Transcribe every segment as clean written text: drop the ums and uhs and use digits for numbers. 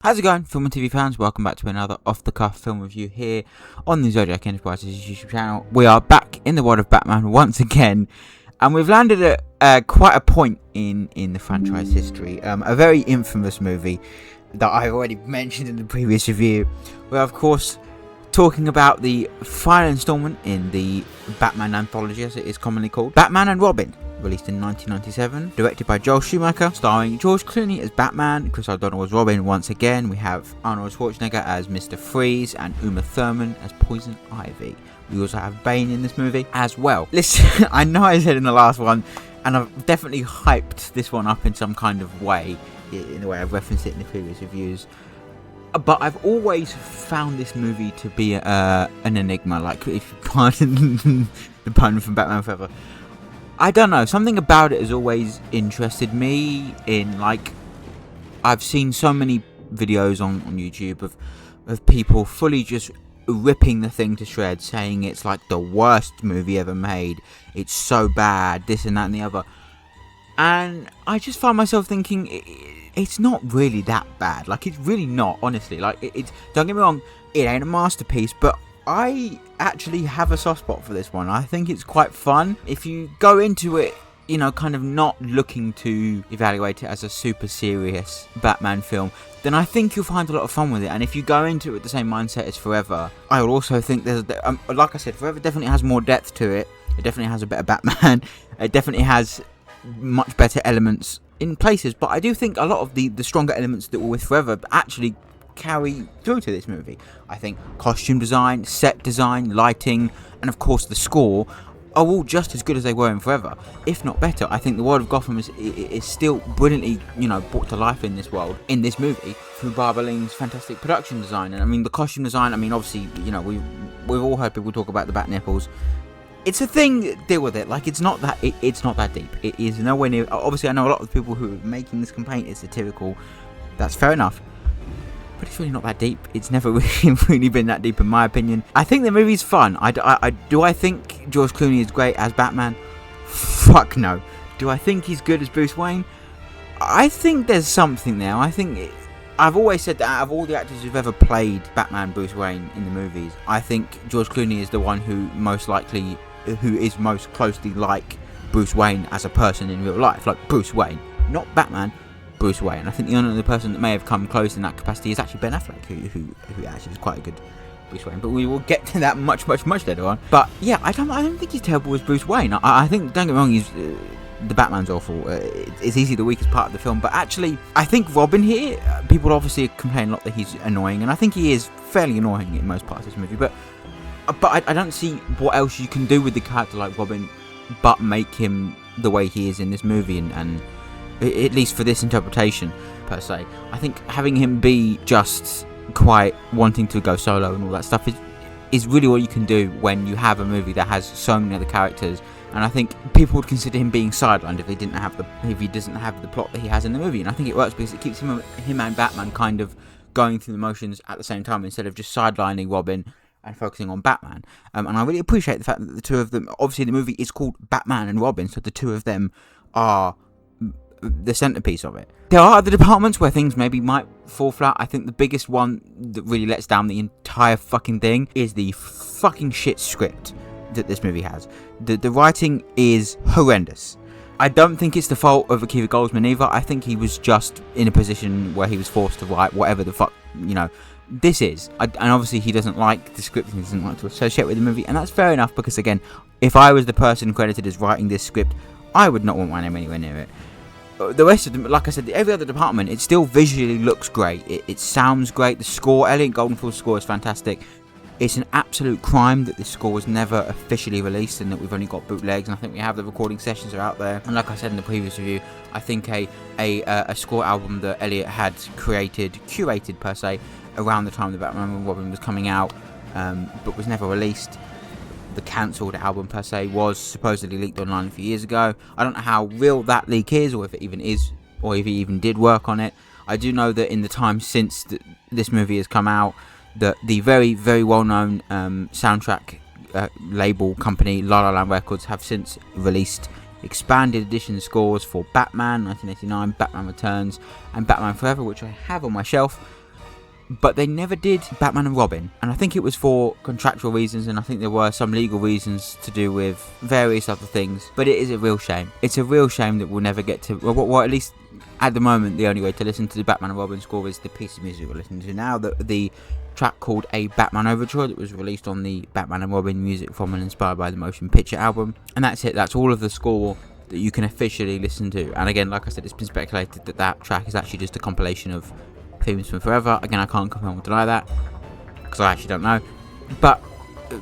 How's it going, film and TV fans? Welcome back to another off-the-cuff film review here on the Zodiac Enterprises YouTube channel. We are back in the world of Batman once again, and we've landed at quite a point in the franchise history. A very infamous movie that I already mentioned in the previous review. We're of course talking about the final installment in the Batman anthology, as it is commonly called, Batman and Robin. Released in 1997, directed by Joel Schumacher, starring George Clooney as Batman, Chris O'Donnell as Robin once again. We have Arnold Schwarzenegger as Mr. Freeze and Uma Thurman as Poison Ivy. We also have Bane in this movie as well. Listen, I know I said in the last one, and I've definitely hyped this one up in some kind of way, in the way I've referenced it in the previous reviews. But I've always found this movie to be an enigma, like, if you pardon the pun from Batman Forever. I don't know, something about it has always interested me in, like, I've seen so many videos on YouTube of people fully just ripping the thing to shreds, saying it's like the worst movie ever made, it's so bad, this and that and the other. And I just find myself thinking, it's not really that bad. Like, it's really not, honestly. Like, it's, don't get me wrong, it ain't a masterpiece, but I actually have a soft spot for this one. I think it's quite fun. If you go into it, you know, kind of not looking to evaluate it as a super serious Batman film, then I think you'll find a lot of fun with it. And if you go into it with the same mindset as Forever, I would also think there's, like I said, Forever definitely has more depth to it. It definitely has a better Batman. It definitely has much better elements in places. But I do think a lot of the stronger elements that were with Forever actually carry through to this movie. I think costume design, set design, lighting, and of course the score are all just as good as they were in Forever, if not better. I think the world of Gotham is still brilliantly, you know, brought to life in this world, in this movie, through Barbara Lee's fantastic production design. And I mean, the costume design, I mean, obviously, you know, we've all heard people talk about the bat nipples. It's a thing, deal with it. Like, it's not that it's not that deep. It is nowhere near. Obviously, I know a lot of the people who are making this complaint is satirical. That's fair enough. But it's really not that deep. It's never really been that deep, in my opinion. I think the movie's fun. Do I think George Clooney is great as Batman? Fuck no. Do I think he's good as Bruce Wayne? I think there's something there. I've always said that out of all the actors who've ever played Batman, Bruce Wayne in the movies, I think George Clooney is the one who is most closely like Bruce Wayne as a person in real life. Like Bruce Wayne, not Batman. Bruce Wayne. I think the only other person that may have come close in that capacity is actually Ben Affleck, who actually is quite a good Bruce Wayne. But we will get to that much later on. But yeah, I don't think he's terrible as Bruce Wayne. I think, don't get me wrong, he's the Batman's awful. It's easily the weakest part of the film. But actually, I think Robin here, people obviously complain a lot that he's annoying, and I think he is fairly annoying in most parts of this movie. But I don't see what else you can do with the character like Robin, but make him the way he is in this movie, and at least for this interpretation, per se. I think having him be just quite wanting to go solo and all that stuff is really all you can do when you have a movie that has so many other characters. And I think people would consider him being sidelined if he doesn't have the plot that he has in the movie. And I think it works because it keeps him and Batman kind of going through the motions at the same time, instead of just sidelining Robin and focusing on Batman. And I really appreciate the fact that the two of them, obviously the movie is called Batman and Robin, so the two of them are the centerpiece of it. There are other departments where things maybe might fall flat. I think the biggest one that really lets down the entire fucking thing is the fucking shit script that this movie has. The writing is horrendous. I don't think it's the fault of Akiva Goldsman either. I think he was just in a position where he was forced to write whatever the fuck, you know, this is. And obviously he doesn't like the script and he doesn't like to associate with the movie, and that's fair enough, because again, if I was the person credited as writing this script, I would not want my name anywhere near it. The rest of them, like I said, every other department, it still visually looks great. It sounds great. The score, Elliot Goldenfield's score is fantastic. It's an absolute crime that this score was never officially released and that we've only got bootlegs, and I think we have the recording sessions are out there. And like I said in the previous review, I think a score album that Elliot had curated per se, around the time that Batman and Robin was coming out, but was never released. The cancelled album per se was supposedly leaked online a few years ago. I don't know how real that leak is, or if it even is, or if he even did work on it. I do know that in the time since this movie has come out, that the very, very well-known soundtrack label company La La Land Records have since released expanded edition scores for Batman 1989, Batman Returns, and Batman Forever, which I have on my shelf. But they never did Batman and Robin, and I think it was for contractual reasons, and I think there were some legal reasons to do with various other things. But it is a real shame. It's a real shame that we'll never get to, well, at least at the moment, the only way to listen to the Batman and Robin score is the piece of music we're listening to now. The track called A Batman Overture that was released on the Batman and Robin music from and inspired by the motion picture album. And that's it. That's all of the score that you can officially listen to. And again, like I said, it's been speculated that that track is actually just a compilation of themes from Forever. Again, I can't confirm or deny that because I actually don't know. But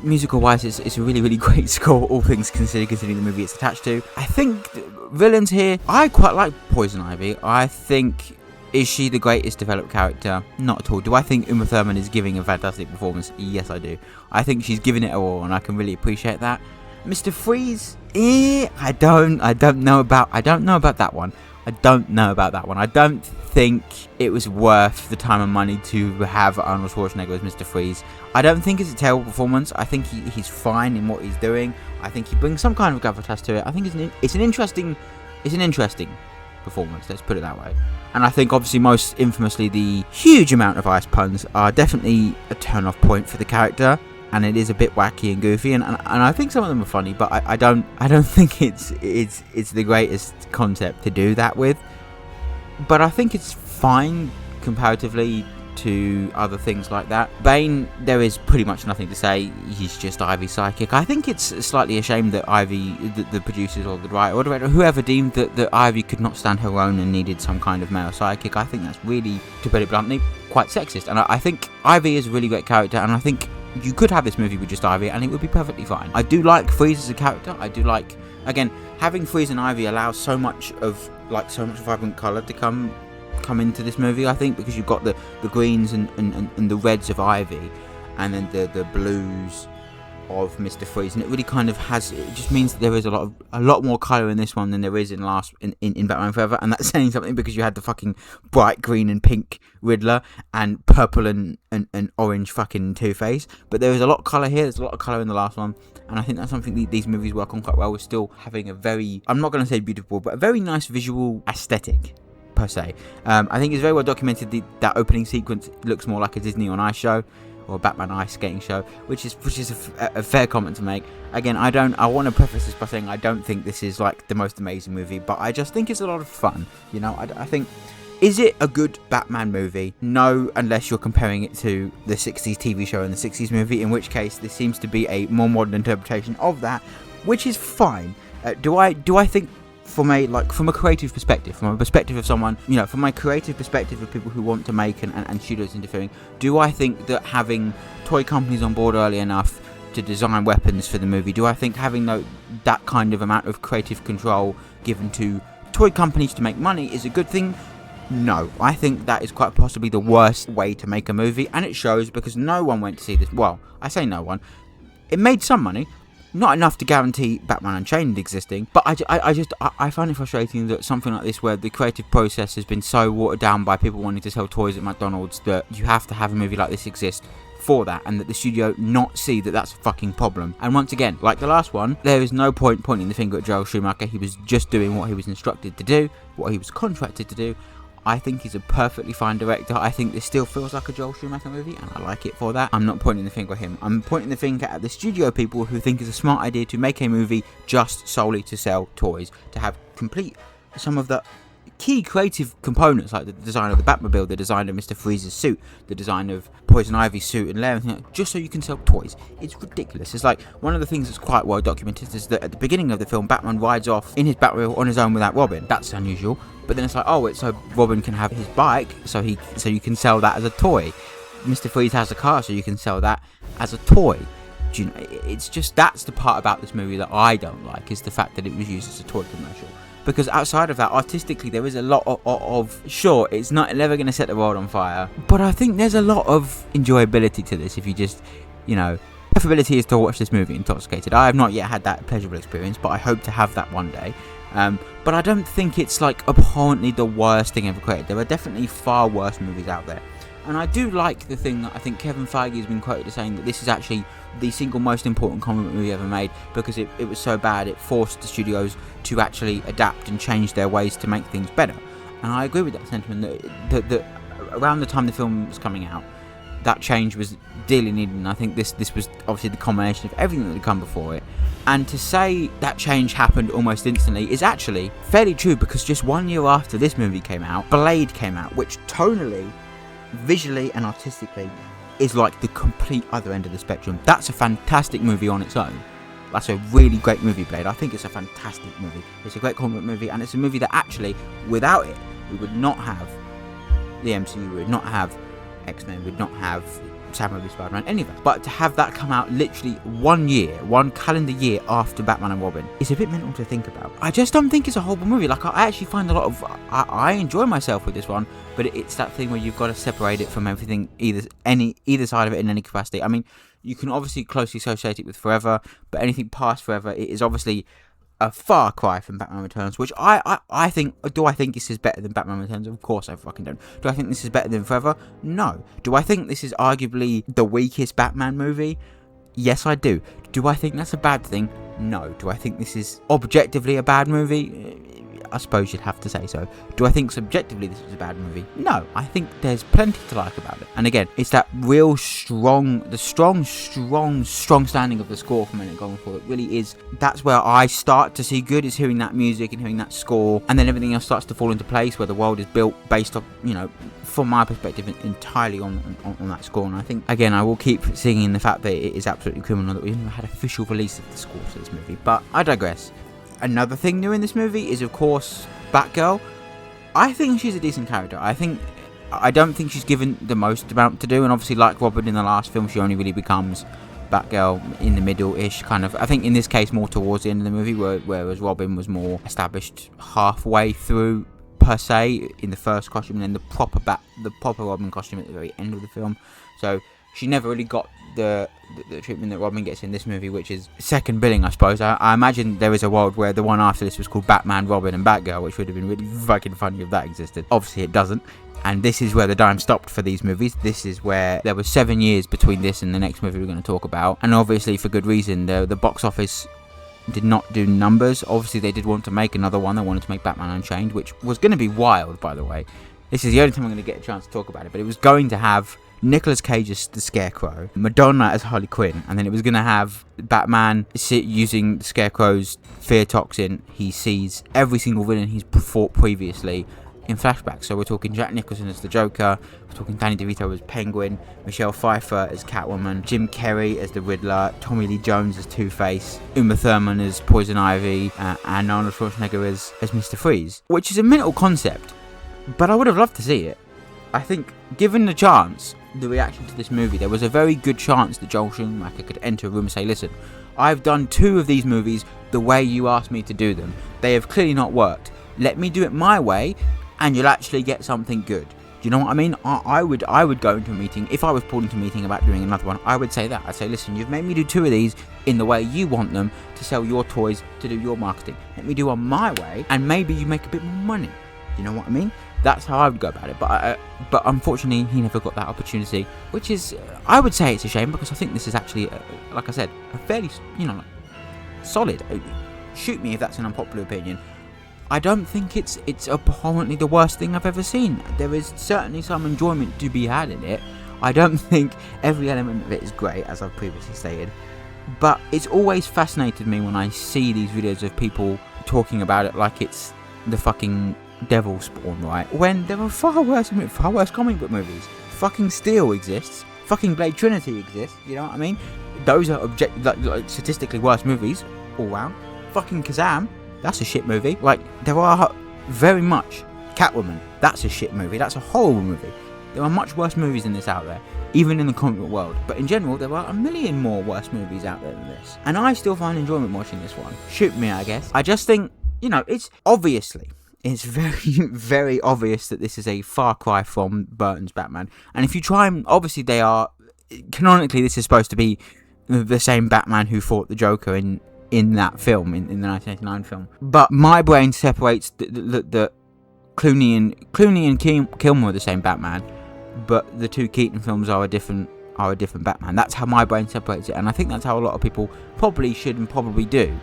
musical wise, it's a really, really great score, all things considered, considering the movie it's attached to. I think villains here, I quite like Poison Ivy. I think, is she the greatest developed character? Not at all. Do I think Uma Thurman is giving a fantastic performance? Yes, I do. I think she's giving it all, and I can really appreciate that. Mr. Freeze, I don't know about that one. I don't know about that one. I don't think it was worth the time and money to have Arnold Schwarzenegger as Mr. Freeze. I don't think it's a terrible performance. I think he's fine in what he's doing. I think he brings some kind of gravitas to it. I think it's an interesting performance. Let's put it that way. And I think obviously most infamously the huge amount of ice puns are definitely a turn-off point for the character. And it is a bit wacky and goofy, and I think some of them are funny, but I don't think it's the greatest concept to do that with. But I think it's fine comparatively to other things like that. Bane, there is pretty much nothing to say. He's just Ivy's sidekick. I think it's slightly a shame that Ivy, the producers or the writer or the director, whoever deemed that Ivy could not stand her own and needed some kind of male sidekick. I think that's really, to put it bluntly, quite sexist. And I think Ivy is a really great character, and I think you could have this movie with just Ivy and it would be perfectly fine. I do like Freeze as a character. I do like, again, having Freeze and Ivy allows so much vibrant colour to come into this movie, I think, because you've got the greens and the reds of Ivy, and then the blues of Mr. Freeze, and it really kind of has, it just means that there is a lot more colour in this one than there is in Batman Forever, and that's saying something because you had the fucking bright green and pink Riddler and purple and orange fucking Two-Face, but there is a lot of colour here. There's a lot of colour in the last one, and I think that's something these movies work on quite well, with still having a very, I'm not going to say beautiful, but a very nice visual aesthetic per se. I think it's very well documented. That opening sequence looks more like a Disney on Ice show or a Batman ice skating show, which is a fair comment to make. Again, I want to preface this by saying I don't think this is like the most amazing movie, but I just think it's a lot of fun. You know, I think, is it a good Batman movie? No, unless you're comparing it to the 60s TV show and the 60s movie, in which case this seems to be a more modern interpretation of that, which is fine. Do I think, from a creative perspective, from a perspective of someone, you know, from my creative perspective of people who want to make and studios interfering, do I think that having toy companies on board early enough to design weapons for the movie, do I think having that kind of amount of creative control given to toy companies to make money is a good thing? No, I think that is quite possibly the worst way to make a movie, and it shows because no one went to see this. Well, I say no one. It made some money. Not enough to guarantee Batman Unchained existing, but I find it frustrating that something like this, where the creative process has been so watered down by people wanting to sell toys at McDonald's, that you have to have a movie like this exist for that, and that the studio not see that that's a fucking problem. And once again, like the last one, there is no point pointing the finger at Joel Schumacher. He was just doing what he was instructed to do, what he was contracted to do. I think he's a perfectly fine director. I think this still feels like a Joel Schumacher movie, and I like it for that. I'm not pointing the finger at him. I'm pointing the finger at the studio people who think it's a smart idea to make a movie just solely to sell toys, to have complete some of the key creative components, like the design of the Batmobile, the design of Mr. Freeze's suit, the design of Poison Ivy's suit and everything like, just so you can sell toys. It's ridiculous. It's like, one of the things that's quite well documented is that at the beginning of the film, Batman rides off in his Batmobile on his own without Robin. That's unusual. But then it's like, oh, it's so Robin can have his bike, so you can sell that as a toy. Mr. Freeze has a car, so you can sell that as a toy. Do you know, it's just, that's the part about this movie that I don't like, is the fact that it was used as a toy commercial. Because outside of that, artistically, there is a lot of sure, it's never going to set the world on fire, but I think there's a lot of enjoyability to this if you just, you know, preferability is to watch this movie intoxicated. I have not yet had that pleasurable experience, but I hope to have that one day. But I don't think it's like abhorrently the worst thing ever created. There are definitely far worse movies out there. And I do like the thing that I think Kevin Feige has been quoted as saying that this is actually the single most important comic book movie ever made, because it was so bad it forced the studios to actually adapt and change their ways to make things better. And I agree with that sentiment, that around the time the film was coming out, that change was dearly needed, and I think this was obviously the combination of everything that had come before it. And to say that change happened almost instantly is actually fairly true, because just 1 year after this movie came out, Blade came out, which tonally, visually and artistically is like the complete other end of the spectrum. That's a fantastic movie on its own. That's a really great movie, Blade. I think it's a fantastic movie. It's a great comic book movie, and it's a movie that actually, without it, we would not have the MCU, we would not have X-Men, we would not have Sam Raimi's Spider-Man, any of it. But to have that come out literally 1 year, one calendar year after Batman and Robin, is a bit mental to think about. I just don't think it's a horrible movie. Like, I actually find a lot of... I enjoy myself with this one, but it's that thing where you've got to separate it from everything, either side of it in any capacity. I mean, you can obviously closely associate it with Forever, but anything past Forever, it is obviously a far cry from Batman Returns, which I think... Do I think this is better than Batman Returns? Of course I fucking don't. Do I think this is better than Forever? No. Do I think this is arguably the weakest Batman movie? Yes, I do. Do I think that's a bad thing? No. Do I think this is objectively a bad movie? I suppose you'd have to say so. Do I think subjectively this was a bad movie? No. I think there's plenty to like about it. And again, it's that real strong standing of the score from Ennio Morricone. It really is. That's where I start to see good, is hearing that music and hearing that score, and then everything else starts to fall into place, where the world is built based off, from my perspective, entirely on that score. And I think, again, I will keep singing the fact that it is absolutely criminal that we haven't had official release of the score to this movie. But I digress. Another thing new in this movie is, of course, Batgirl. I think she's a decent character. I don't think she's given the most amount to do, and obviously, like Robin in the last film, she only really becomes Batgirl in the middle-ish, kind of. I think in this case more towards the end of the movie, whereas Robin was more established halfway through, per se, in the first costume, and then the proper Robin costume at the very end of the film. So she never really got the treatment that Robin gets in this movie, which is second billing, I suppose. I imagine there is a world where the one after this was called Batman, Robin and Batgirl, which would have been really fucking funny if that existed. Obviously it doesn't, and this is where the dime stopped for these movies. This is where there was 7 years between this and the next movie we're going to talk about, and obviously for good reason. The box office did not do numbers. Obviously they did want to make another one. They wanted to make Batman Unchained, which was going to be wild, by the way. This is the only time I'm going to get a chance to talk about it, but it was going to have Nicolas Cage as the Scarecrow, Madonna as Harley Quinn, and then it was going to have Batman using the Scarecrow's fear toxin. He sees every single villain he's fought previously in flashbacks. So we're talking Jack Nicholson as the Joker, we're talking Danny DeVito as Penguin, Michelle Pfeiffer as Catwoman, Jim Carrey as the Riddler, Tommy Lee Jones as Two-Face, Uma Thurman as Poison Ivy, and Arnold Schwarzenegger as Mr. Freeze, which is a mental concept, but I would have loved to see it. I think, given the chance, the reaction to this movie, there was a very good chance that Joel Schumacher could enter a room and say, listen, I've done 2 of these movies the way you asked me to do them. They have clearly not worked. Let me do it my way, and you'll actually get something good. Do you know what I mean? I would go into a meeting, if I was pulled into a meeting about doing another one, I would say that. I'd say, listen, you've made me do 2 of these in the way you want them to sell your toys, to do your marketing. Let me do one my way, and maybe you make a bit more money. You know what I mean? That's how I would go about it. But unfortunately, he never got that opportunity, which is, I would say it's a shame, because I think this is actually, like I said, a fairly, solid. Shoot me if that's an unpopular opinion. I don't think it's abhorrently the worst thing I've ever seen. There is certainly some enjoyment to be had in it. I don't think every element of it is great, as I've previously stated. But it's always fascinated me when I see these videos of people talking about it like it's the fucking Devil Spawn, right? When there are far worse comic book movies. Fucking Steel exists. Fucking Blade Trinity exists. You know what I mean? Those are like statistically worse movies all round. Fucking Kazam, that's a shit movie. Like, there are very much Catwoman, that's a shit movie. That's a horrible movie. There are much worse movies than this out there, even in the comic book world. But in general, there are a million more worse movies out there than this. And I still find enjoyment watching this one. Shoot me, I guess. I just think, it's very, very obvious that this is a far cry from Burton's Batman. And if you try and... Obviously, they are... Canonically, this is supposed to be the same Batman who fought the Joker in that film, in the 1989 film. But my brain separates the Clooney and Kilmer are the same Batman. but the two Keaton films are a different Batman. That's how my brain separates it, and I think that's how a lot of people probably should and probably do.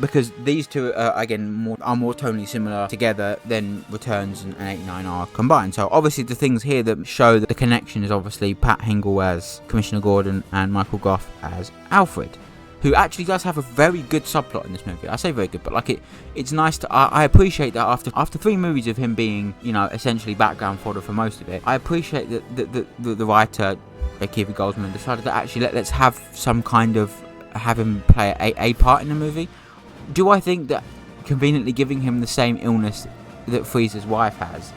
Because these two are more tonally similar together than Returns and 89 are combined. So obviously the things here that show that the connection is obviously Pat Hingle as Commissioner Gordon and Michael Gough as Alfred, who actually does have a very good subplot in this movie. I say very good, but like it's nice to. I appreciate that after 3 movies of him being, you know, essentially background fodder for most of it. I appreciate that the writer, Akiva Goldsman, decided that actually let's have some kind of have him play a part in the movie. Do I think that conveniently giving him the same illness that Freeze's wife has,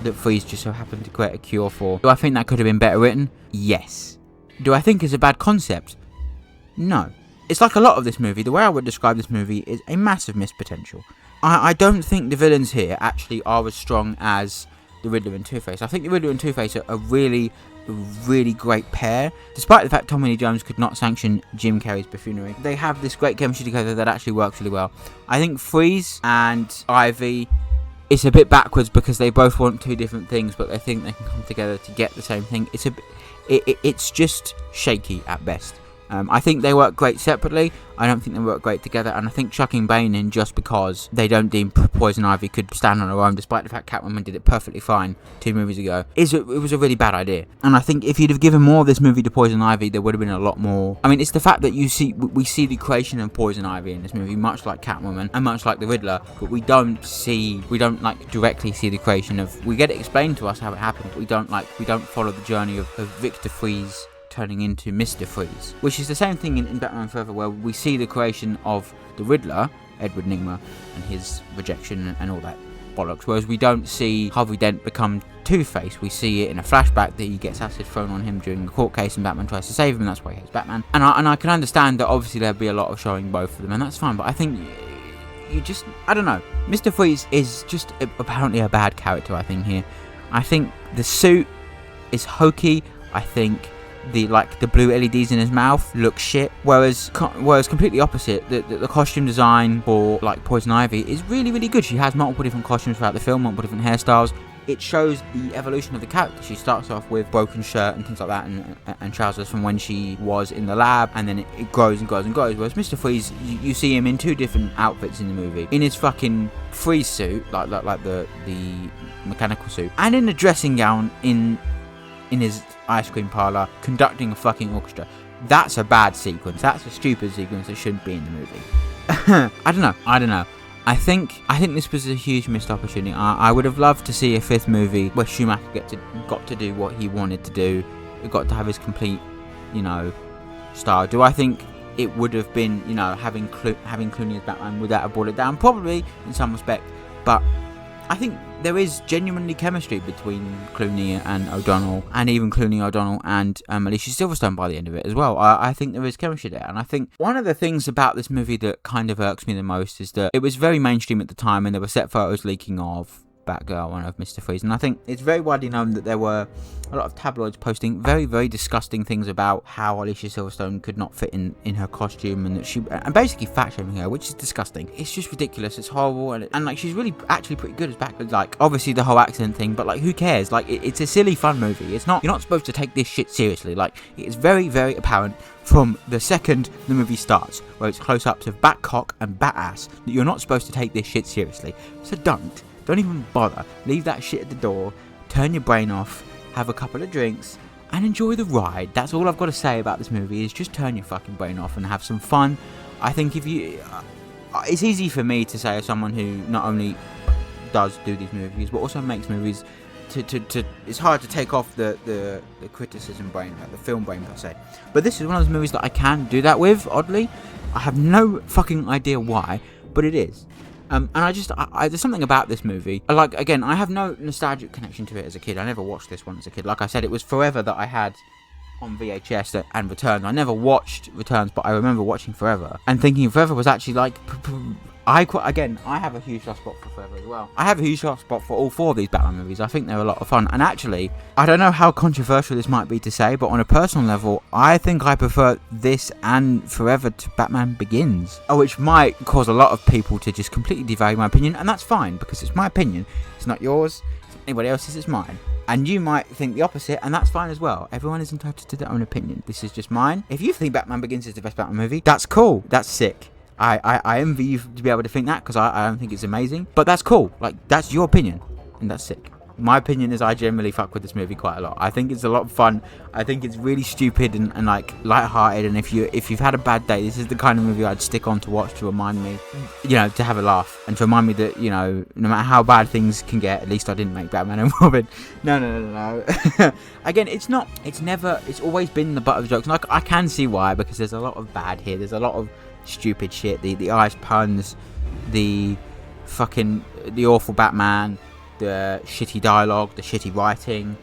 that Freeze just so happened to create a cure for, do I think that could have been better written? Yes. Do I think it's a bad concept? No. It's like a lot of this movie. The way I would describe this movie is a massive missed potential. I don't think the villains here actually are as strong as the Riddler and Two-Face. I think the Riddler and Two-Face are a really great pair. Despite the fact Tommy Lee Jones could not sanction Jim Carrey's buffoonery, they have this great chemistry together that actually works really well. I think Freeze and Ivy, it's a bit backwards because they both want 2 different things, but they think they can come together to get the same thing. It's just shaky at best. I think they work great separately. I don't think they work great together, and I think chucking Bane in just because they don't deem Poison Ivy could stand on her own, despite the fact Catwoman did it perfectly fine 2 movies ago, it was a really bad idea. And I think if you'd have given more of this movie to Poison Ivy, there would have been a lot more. I mean, it's the fact that we see the creation of Poison Ivy in this movie, much like Catwoman and much like the Riddler, but we don't like directly see the creation of. We get it explained to us how it happened, but we don't follow the journey of Victor Freeze turning into Mr. Freeze, which is the same thing in Batman Forever, where we see the creation of the Riddler, Edward Nygma, and his rejection and all that bollocks, whereas we don't see Harvey Dent become Two-Face. We see it in a flashback that he gets acid thrown on him during the court case and Batman tries to save him, and that's why he hates Batman. And I can understand that obviously there'd be a lot of showing both of them, and that's fine, but I think I don't know. Mr. Freeze is just apparently a bad character, I think, here. I think the suit is hokey. I think the blue LEDs in his mouth look shit, whereas completely opposite, the costume design for like Poison Ivy is really good. She has multiple different costumes throughout the film, multiple different hairstyles. It shows the evolution of the character. She starts off with broken shirt and things like that, and trousers from when she was in the lab, and then it grows and grows and grows. Whereas Mr. Freeze, you see him in 2 different outfits in the movie, in his fucking freeze suit, like the mechanical suit, and in a dressing gown in his ice cream parlor conducting a fucking orchestra. That's a bad sequence. That's a stupid sequence that shouldn't be in the movie. I don't know. I think this was a huge missed opportunity. I would have loved to see a 5th movie where Schumacher got to do what he wanted to do. He got to have his complete, style. Do I think it would have been, having Clooney as Batman, would that have brought it down? Probably, in some respect. But I think there is genuinely chemistry between Clooney and O'Donnell, and even Clooney, O'Donnell, and Alicia Silverstone by the end of it as well. I think there is chemistry there, and I think one of the things about this movie that kind of irks me the most is that it was very mainstream at the time, and there were set photos leaking of Batgirl and of Mr. Freeze, and I think it's very widely known that there were a lot of tabloids posting very disgusting things about how Alicia Silverstone could not fit in her costume, and that she and basically fat shaming her, which is disgusting. It's just ridiculous. It's horrible, and like she's really actually pretty good as Batgirl. Like obviously the whole accident thing, but like who cares? Like it's a silly fun movie. You're not supposed to take this shit seriously. Like it is very apparent from the second the movie starts, where it's close-ups of bat cock and bat ass, that you're not supposed to take this shit seriously. So don't even bother. Leave that shit at the door, turn your brain off, have a couple of drinks, and enjoy the ride. That's all I've got to say about this movie, is just turn your fucking brain off and have some fun. I think it's easy for me to say, as someone who not only does do these movies, but also makes movies, it's hard to take off the criticism brain, like the film brain per se. But this is one of those movies that I can do that with, oddly. I have no fucking idea why, but it is. And there's something about this movie. Like, again, I have no nostalgic connection to it as a kid. I never watched this one as a kid. Like I said, it was Forever that I had on VHS and Returns. I never watched Returns, but I remember watching Forever and thinking Forever was actually like... I have a huge soft spot for Forever as well. I have a huge soft spot for all 4 of these Batman movies. I think they're a lot of fun. And actually, I don't know how controversial this might be to say, but on a personal level, I think I prefer this and Forever to Batman Begins. Which might cause a lot of people to just completely devalue my opinion, and that's fine, because it's my opinion. It's not yours. Anybody else's is mine. And you might think the opposite, and that's fine as well. Everyone is entitled to their own opinion. This is just mine. If you think Batman Begins is the best Batman movie, that's cool. That's sick. I envy you to be able to think that, because I don't think it's amazing. But that's cool. Like, that's your opinion, and that's sick. My opinion is I generally fuck with this movie quite a lot. I think it's a lot of fun. I think it's really stupid and like lighthearted. And if you've had a bad day, this is the kind of movie I'd stick on to watch to remind me, you know, to have a laugh and to remind me that, you know, no matter how bad things can get, at least I didn't make Batman and Robin. No. Again, it's always been the butt of the jokes. And I can see why, because there's a lot of bad here. There's a lot of stupid shit. The Irish puns, the awful Batman, the shitty dialogue, the shitty writing.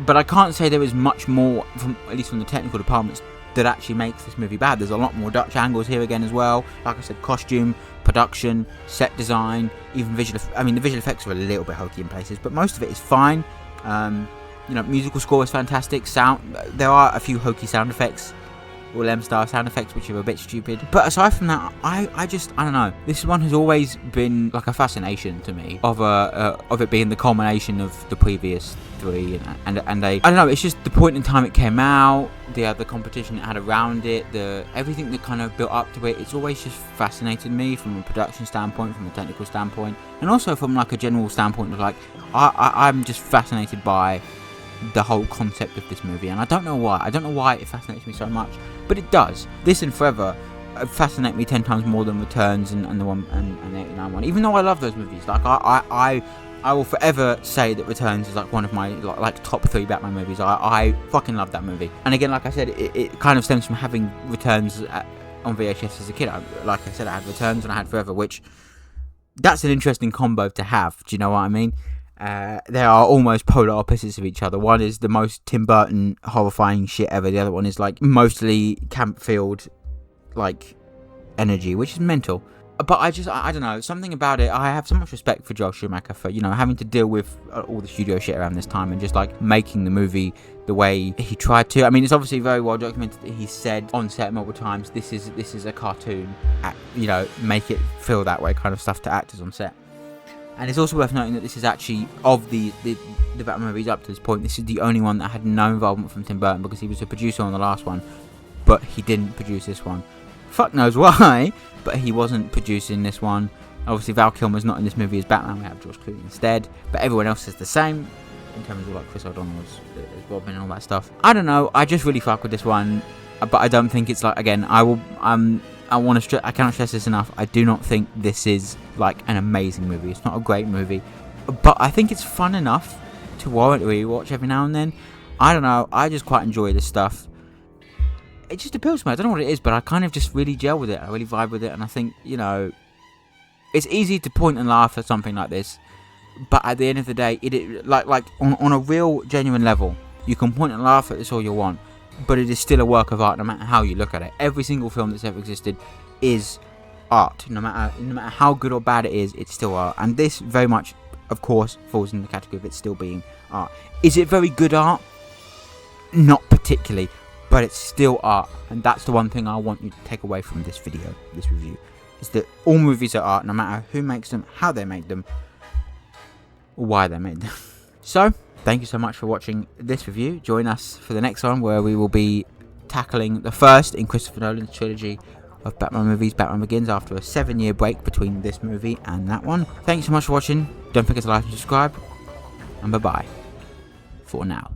But I can't say there is much more, at least from the technical departments, that actually makes this movie bad. There's a lot more Dutch angles here again as well. Like I said, costume, production, set design, even the visual effects are a little bit hokey in places, but most of it is fine. You know, musical score is fantastic. There are a few hokey sound effects, all M-Star sound effects, which are a bit stupid. But aside from that, I don't know. This one has always been like a fascination to me of it being the culmination of the previous three, and I don't know. It's just the point in time it came out, the competition it had around it, everything that kind of built up to it. It's always just fascinated me from a production standpoint, from a technical standpoint, and also from like a general standpoint of like I'm just fascinated by the whole concept of this movie, and I don't know why it fascinates me so much, but it does. This and Forever fascinate me 10 times more than Returns and the one and 89 one. Even though I love those movies, like I will forever say that Returns is like one of my like top 3 Batman movies. I fucking love that movie. And again, like I said, it kind of stems from having Returns on VHS as a kid. Like I said, I had Returns and I had Forever, which that's an interesting combo to have. Do you know what I mean? They are almost polar opposites of each other. One is the most Tim Burton horrifying shit ever. The other one is like mostly camp-filled like energy, which is mental. But I don't know, something about it. I have so much respect for Joel Schumacher for, you know, having to deal with all the studio shit around this time and just like making the movie the way he tried to. I mean, it's obviously very well documented that he said on set multiple times, this is a cartoon, you know, make it feel that way kind of stuff to actors on set. And it's also worth noting that this is actually, of the Batman movies up to this point, this is the only one that had no involvement from Tim Burton, because he was a producer on the last one, but he didn't produce this one. Fuck knows why, but he wasn't producing this one. Obviously, Val Kilmer's not in this movie as Batman, we have George Clooney instead, but everyone else is the same, in terms of like Chris O'Donnell as Robin and all that stuff. I don't know, I just really fuck with this one, but I don't think it's like, again, I cannot stress this enough. I do not think this is like an amazing movie. It's not a great movie, but I think it's fun enough to warrant a rewatch every now and then. I don't know. I just quite enjoy this stuff. It just appeals to me. I don't know what it is, but I kind of just really gel with it. I really vibe with it, and I think, you know, it's easy to point and laugh at something like this, but at the end of the day, it like on a real genuine level, you can point and laugh at this all you want, but it is still a work of art no matter how you look at it. Every single film that's ever existed is art. No matter how good or bad it is, it's still art. And this very much, of course, falls in the category of it still being art. Is it very good art? Not particularly, but it's still art. And that's the one thing I want you to take away from this video, this review, is that all movies are art, no matter who makes them, how they make them, or why they made them. So, thank you so much for watching this review. Join us for the next one, where we will be tackling the first in Christopher Nolan's trilogy of Batman movies, Batman Begins, after a 7-year break between this movie and that one. Thank you so much for watching. Don't forget to like and subscribe, and bye-bye for now.